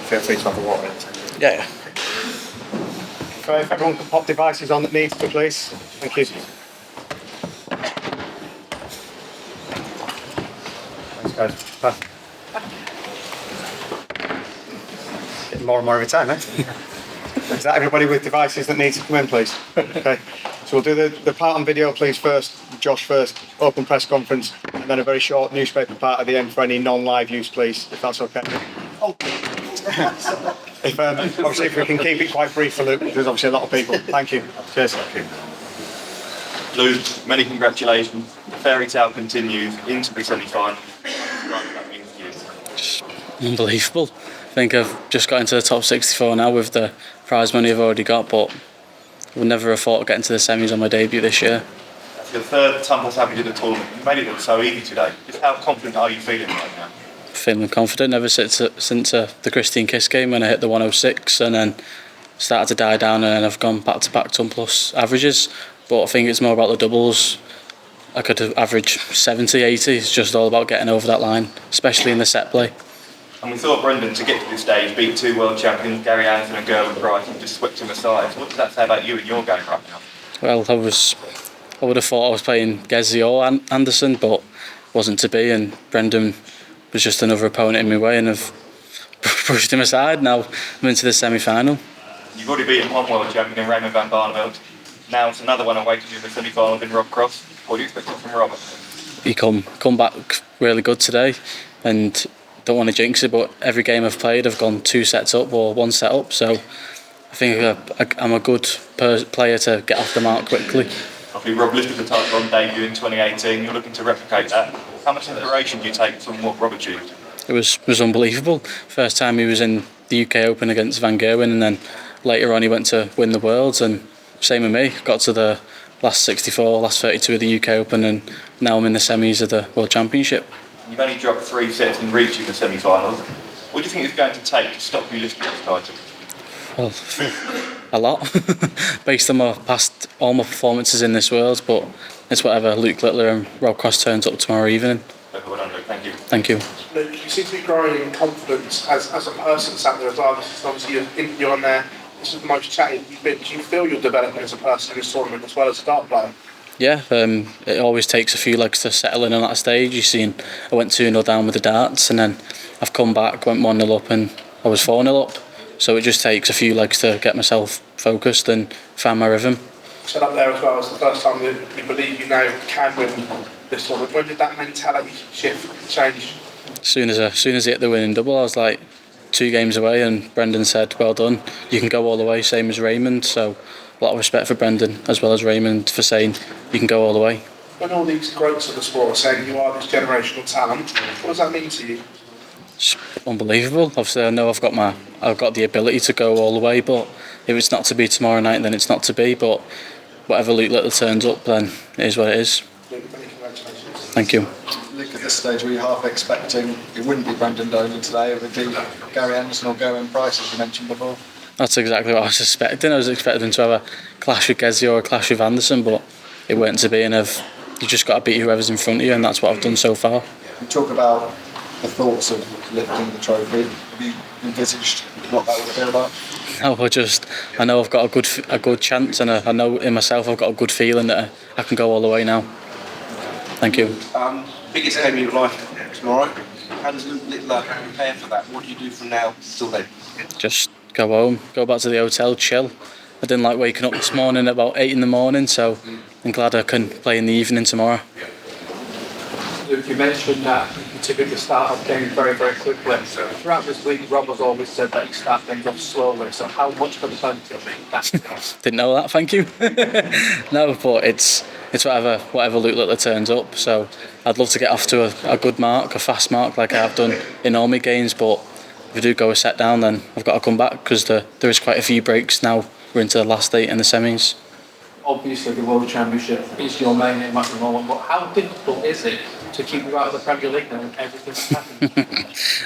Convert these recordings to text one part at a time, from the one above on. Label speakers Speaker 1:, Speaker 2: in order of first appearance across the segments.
Speaker 1: Feel free to have a water.
Speaker 2: Yeah.
Speaker 1: Okay, if everyone can pop devices on that needs to, please. Thank you. Thanks, guys. Bye. Getting more and more every time, eh? Is that everybody with devices that need to come in, please? Okay. So we'll do the part on video, please, first. Josh first, open press conference, and then a very short newspaper part at the end for any non-live use, please, if that's okay. Oh. Obviously, if we can keep it quite brief for Luke, there's obviously a lot of people. Thank you. Cheers. Thank
Speaker 3: you. Luke, many congratulations. The fairy tale continues into the semi-final. That means you.
Speaker 2: Unbelievable. I think I've just got into the top 64 now with the prize money I've already got, but I would never have thought of getting to the semis on my debut this year.
Speaker 3: That's your third tumble savage in the tournament. You made it look so easy today. Just how confident are you feeling right now?
Speaker 2: Feeling confident ever since the Christine Kiss game when I hit the 106 and then started to die down, and then I've gone back to back ton plus averages. But I think it's more about the doubles. I could average 70, 80. It's just all about getting over that line, especially in the set play.
Speaker 3: And we thought Brendan, to get to this stage, beat two world champions, Gary Anderson and Gerwyn Price, and just swept him aside. So what does that say about you and your game right now?
Speaker 2: Well, I would have thought I was playing Gezi or Anderson, but wasn't to be, and Brendan was just another opponent in my way, and I've pushed him aside. Now I'm into the semi-final.
Speaker 3: You've already beaten one world champion in Raymond van Barneveld. Now it's another one awaiting you in the semi-final in Rob Cross. What do you expect from Robert?
Speaker 2: He come back really good today, and don't want to jinx it, but every game I've played I've gone 2 sets up or 1 set up, so I think I'm a good player to get off the mark quickly.
Speaker 3: Obviously Rob lifted the title on debut in 2018, you're looking to replicate that. How much inspiration do you take from what Rob achieved?
Speaker 2: It was unbelievable. First time he was in the UK Open against Van Gerwen, and then later on he went to win the Worlds, and same with me, got to the last 64, last 32 of the UK Open, and now I'm in the semis of the World Championship.
Speaker 3: You've only dropped 3 sets in reaching the semi-finals. What do you think it's going to take to stop you lifting this title?
Speaker 2: Well, a lot, based on all my performances in this World, but it's whatever Luke Littler and Rob Cross turns up tomorrow evening.
Speaker 3: Well done, Luke. Thank you.
Speaker 2: Thank you.
Speaker 4: Luke, you seem to be growing in confidence as a person sat there as well. Obviously, you're on there. This is the most chatty you've been. Do you feel you're developing as a person in this tournament as well as a dart player?
Speaker 2: Yeah, it always takes a few legs to settle in on that stage. You've seen I went 2-0 down with the darts, and then I've come back, went 1-0 up, and I was 4-0 up. So it just takes a few legs to get myself focused and find my rhythm.
Speaker 4: Set up there as well, it's the first time that you believe you now can win this tournament. When did that mentality shift change?
Speaker 2: As soon as I hit the winning double, I was like 2 games away, and Brendan said, well done, you can go all the way, same as Raymond. So a lot of respect for Brendan as well as Raymond for saying you can go all the way.
Speaker 4: When all these greats of the sport are saying you are this generational talent, what does that mean to you?
Speaker 2: It's unbelievable. Obviously I know I've got the ability to go all the way, but if it's not to be tomorrow night, then it's not to be. But whatever Luke Little turns up, then it is what it is.
Speaker 4: Congratulations.
Speaker 2: Thank you.
Speaker 5: Luke, at this stage were you half expecting it wouldn't be Brendan Dolan today, it would be Gary Anderson or Gerwyn Price, as you mentioned before?
Speaker 2: That's exactly what I was expecting. I was expecting to have a clash with Gezi or a clash with Anderson, but it weren't to be, and you just got to beat whoever's in front of you, and that's what I've done so far.
Speaker 5: You talk about the thoughts of lifting the trophy. Have you envisaged what that would feel like?
Speaker 2: No, I know I've got a good chance, and I know in myself I've got a good feeling that I can go all the way now. Thank you.
Speaker 6: Biggest game of your life tomorrow. How does Luke Littler prepare for that? What do you do from now till then?
Speaker 2: Just go home, go back to the hotel, chill. I didn't like waking up this morning at about 8 in the morning, so I'm glad I can play in the evening tomorrow.
Speaker 7: Luke, you mentioned that you typically start off games very, very quickly. Throughout this week, Rob has always said that you start things off slowly. So how much of a benefit of that?
Speaker 2: Didn't know that, thank you. No, but it's whatever Luke Littler turns up. So I'd love to get off to a good mark, a fast mark like I have done in all my games. But if I do go a set down, then I've got to come back because there is quite a few breaks now. We're into the last 8 in the semis.
Speaker 7: Obviously, the World Championship is your main aim at the moment, but how difficult is it to keep you out of the Premier League now and everything's happening?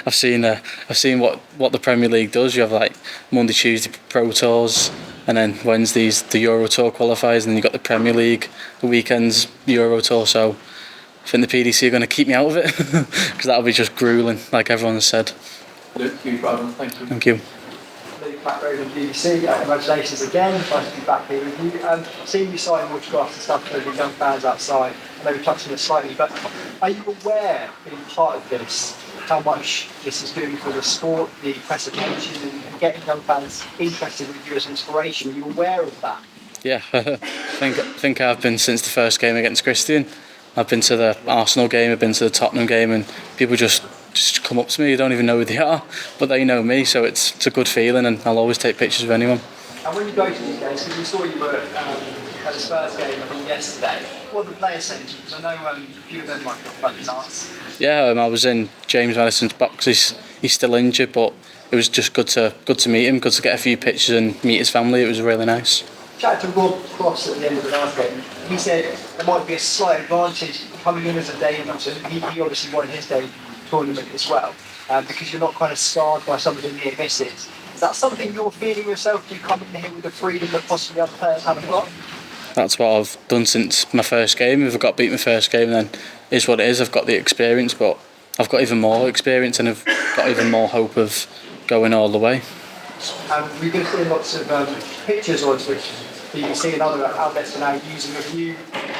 Speaker 2: I've seen what the Premier League does. You have like Monday, Tuesday Pro Tours, and then Wednesdays the Euro Tour qualifiers, and then you've got the Premier League, the weekends Euro Tour. So I think the PDC are going to keep me out of it because that'll be just grueling, like everyone has said.
Speaker 7: Luke, you, Brendan, thank you.
Speaker 2: Thank you.
Speaker 8: Luke McRae on BBC, congratulations again, nice to be back here with you. Seeing you sign autographs and stuff for the young fans outside, I know we touched on this slightly, but are you aware, being part of this, how much this is doing for the sport, the press attention, and getting young fans interested with you as inspiration? Are you aware of that?
Speaker 2: Yeah, I think I've been since the first game against Christian. I've been to the Arsenal game, I've been to the Tottenham game, and people just come up to me. You don't even know who they are, but they know me, so it's a good feeling, and I'll always take pictures of anyone.
Speaker 8: And when you go to these games, because we saw you were at the Spurs game I think yesterday, what are the players saying to you? Because I know a few of them might not be nice.
Speaker 2: Yeah, I was in James Madison's box. He's still injured, but it was just good to meet him, good to get a few pictures and meet his family. It was really nice.
Speaker 8: Chatted to Rob Cross at the end of the last game. He said there might be a slight advantage coming in as a day Hamilton. He obviously won his day tournament as well, because you're not kind of scarred by some of the near misses. Is that something you're feeling yourself? Do you come in here with the freedom that possibly other players haven't got?
Speaker 2: That's what I've done since my first game. If I got beat my first game, then it is what it is. I've got the experience, but I've got even more experience and I've got even more hope of going all the way.
Speaker 8: We've been seeing lots of pictures on Twitter. BBC and other outlets are now using of you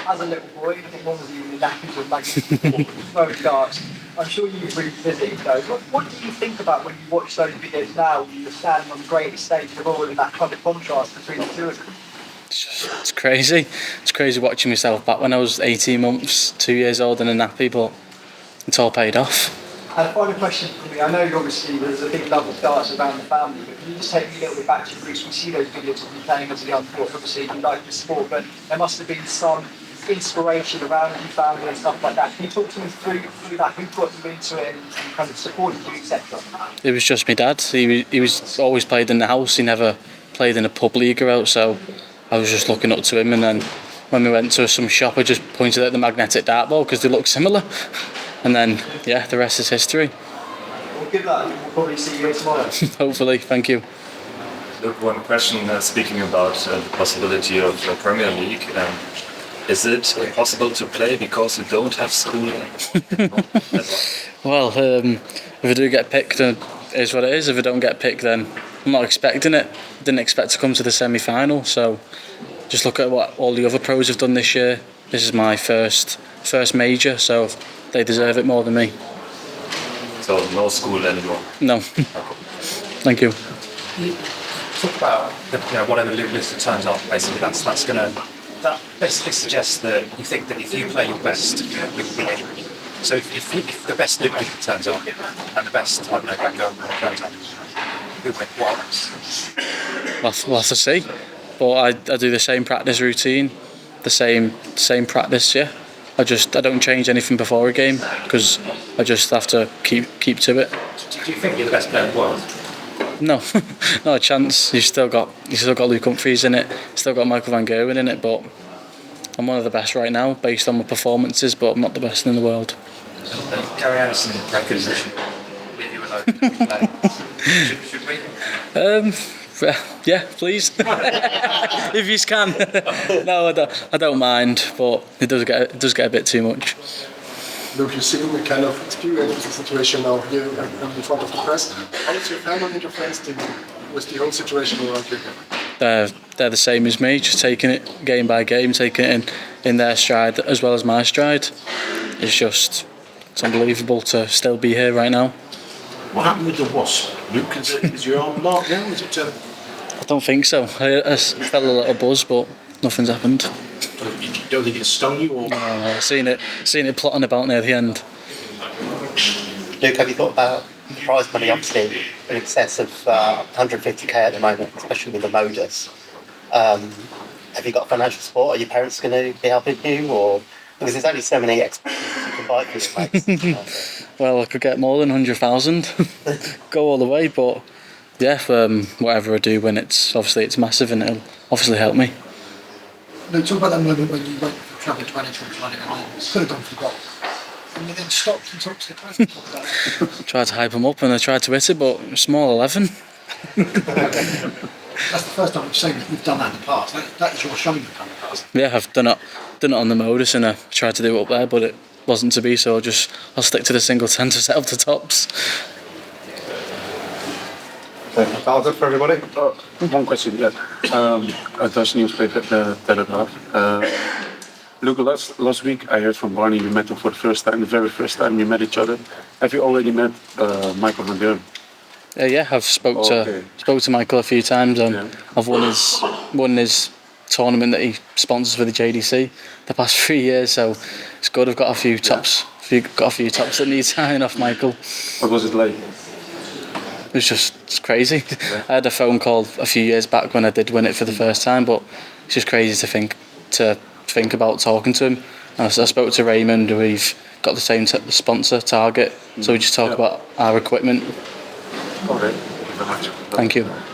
Speaker 8: as a little boy. I think one was even in nappies with magazine photographs. I'm sure you revisit those. What do you think about when you watch those videos now, when you're standing on the greatest stage of all, and that kind of contrast between the two of them?
Speaker 2: It's crazy. It's crazy watching myself back when I was 18 months, 2 years old in a nappy, but it's all paid off.
Speaker 8: And a final question for me. I know obviously there's a big love of darts around the family, but can you just take me a little bit back to your roots? We see those videos of you playing as a young boy. Obviously you like the sport, but there must have been some inspiration around your family and stuff like that. Can you talk to me through that? Who got you into it and kind of supported you, etc.?
Speaker 2: It was just my dad. He was always played in the house. He never played in a pub league or out, so I was just looking up to him. And then when we went to some shop, I just pointed at the magnetic dart ball because they look similar. And then, yeah, the rest is history.
Speaker 8: Well, good luck. We'll probably see you tomorrow.
Speaker 2: Hopefully, thank you.
Speaker 9: Look, one question, speaking about the possibility of the Premier League. Is it possible to play because you don't have school?
Speaker 2: Well, if I do get picked, it is what it is. If I don't get picked, then I'm not expecting it. I didn't expect to come to the semi-final, so just look at what all the other pros have done this year. This is my first major, so they deserve it more than me.
Speaker 9: So no school anymore?
Speaker 2: No. Thank you.
Speaker 10: You talk about whatever Luke Littler turns up. Basically, that basically suggests that you think that if you play your best, you will win. So if the best Luke Littler turns up and the best, I don't know, Van Gogh turns up, who win? What happens?
Speaker 2: We'll have to see. But I do the same practice routine, the same practice. Yeah. I don't change anything before a game because I just have to keep to it.
Speaker 10: Do you think you're the best player in the world?
Speaker 2: No, not a chance. You've still got Luke Humphries in it, still got Michael Van Gerwen in it, but I'm one of the best right now based on my performances, but I'm not the best in the world.
Speaker 10: Gary Anderson records leave you alone. Should we?
Speaker 2: Yeah, please. If you can. No, I don't mind, but it does get a bit too much.
Speaker 11: Look, you've seen the kind of experience the situation now here in front of the press. How is your family and your friends dealing with the whole situation around you?
Speaker 2: They're the same as me, just taking it game by game, taking it in their stride as well as my stride. It's unbelievable to still be here right now.
Speaker 12: What happened with the wasp? Luke, is your arm marked now? Is it?
Speaker 2: I don't think so. I felt a little buzz, but nothing's happened.
Speaker 12: You don't think it stung you? Or?
Speaker 2: No, I've seen it plotting about near the end.
Speaker 13: Luke, have you thought about the prize money? Obviously in excess of 150k at the moment, especially with the Modus. Have you got financial support? Are your parents going to be helping you? Or because there's only so many expenses you can buy for your mates.
Speaker 2: Well, I could get more than 100,000, go all the way, but yeah, whatever I do when it's massive and it'll obviously help me.
Speaker 11: Now, talk about that moment when you went for travel to management and could have gone for golf. And you then stopped and talked to the press.
Speaker 2: Tried to hype them up and I tried to hit it, but small 11.
Speaker 11: That's the first time you've saying that you've done that in the past. That is your showing you've done in the past.
Speaker 2: Yeah, I've done it on the Modus and I tried to do it up there, but it wasn't to be, so I'll stick to the single 10 to set up the tops.
Speaker 1: That was it for everybody.
Speaker 12: One question, yeah. A Dutch newspaper, the Telegraph. Look, last week I heard from Barney, you met him for the first time, the very first time you met each other. Have you already met Michael van Deurne?
Speaker 2: Yeah, I've spoke to Michael a few times. I've won his tournament that he sponsors for the JDC the past 3 years, so it's good. I've got a few tops. Got a few tops that need signing off Michael.
Speaker 12: What was it like?
Speaker 2: It was just crazy. I had a phone call a few years back when I did win it for the first time, but it's just crazy to think about talking to him. And I spoke to Raymond, we've got the same sponsor target, so we just talk about our equipment.
Speaker 12: Okay, thank you very much.
Speaker 2: Thank you.